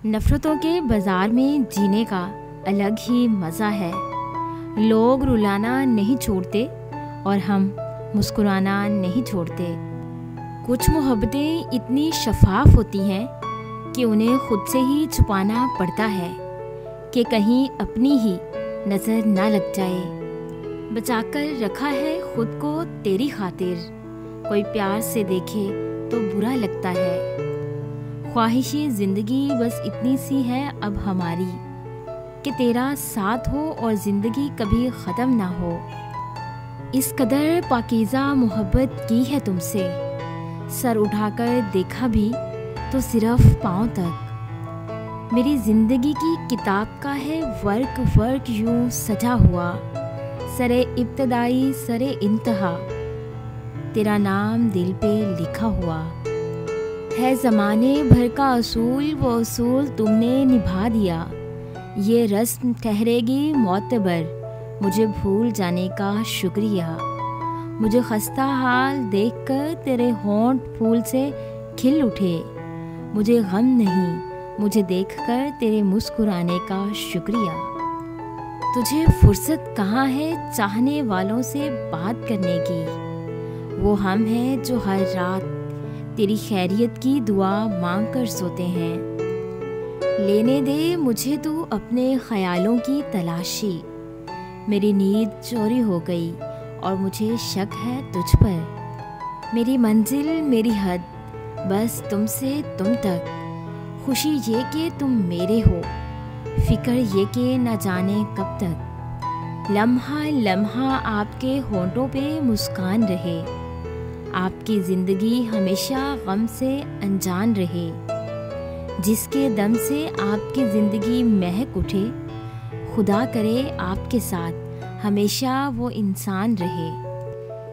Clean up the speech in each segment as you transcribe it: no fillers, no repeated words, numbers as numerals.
नफ़रतों के बाज़ार में जीने का अलग ही मज़ा है। लोग रुलाना नहीं छोड़ते और हम मुस्कुराना नहीं छोड़ते। कुछ मोहब्बतें इतनी शफाफ होती हैं कि उन्हें खुद से ही छुपाना पड़ता है कि कहीं अपनी ही नज़र ना लग जाए। बचाकर रखा है खुद को तेरी खातिर, कोई प्यार से देखे तो बुरा लगता है। ख्वाहिशी ज़िंदगी बस इतनी सी है अब हमारी कि तेरा साथ हो और ज़िंदगी कभी ख़त्म ना हो। इस कदर पाकीज़ा मोहब्बत की है तुमसे, सर उठाकर देखा भी तो सिर्फ पाँव तक। मेरी ज़िंदगी की किताब का है वर्क वर्क यूँ सजा हुआ, सरे इब्तदाई सरे इंतहा, तेरा नाम दिल पे लिखा हुआ है। ज़माने भर का असूल वो असूल तुमने निभा दिया, ये रस्म ठहरेगी मोतबर, मुझे भूल जाने का शुक्रिया। मुझे खस्ता हाल देखकर तेरे होंठ फूल से खिल उठे, मुझे गम नहीं मुझे देखकर तेरे मुस्कुराने का शुक्रिया। तुझे फुर्सत कहाँ है चाहने वालों से बात करने की, वो हम हैं जो हर रात तेरी खैरियत की दुआ मांग कर सोते हैं। लेने दे मुझे तू अपने ख्यालों की तलाशी, मेरी नींद चोरी हो गई और मुझे शक है तुझ पर। मेरी मंजिल मेरी हद बस तुमसे तुम तक, खुशी ये कि तुम मेरे हो, फिक्र ये कि न जाने कब तक। लम्हा लम्हा आपके होंठों पे मुस्कान रहे, आपकी ज़िंदगी हमेशा गम से अनजान रहे। जिसके दम से आपकी ज़िंदगी महक उठे, खुदा करे आपके साथ हमेशा वो इंसान रहे।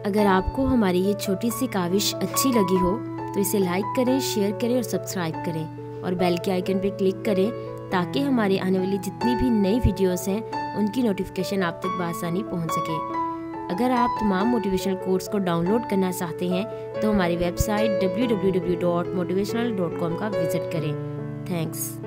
अगर आपको हमारी ये छोटी सी काविश अच्छी लगी हो तो इसे लाइक करें, शेयर करें और सब्सक्राइब करें और बेल के आइकन पर क्लिक करें ताकि हमारे आने वाली जितनी भी नई वीडियोस हैं उनकी नोटिफिकेशन आप तक बआसानी पहुंच सके। अगर आप तमाम मोटिवेशनल कोर्स को डाउनलोड करना चाहते हैं तो हमारी वेबसाइट www.motivational.com का विज़िट करें। थैंक्स।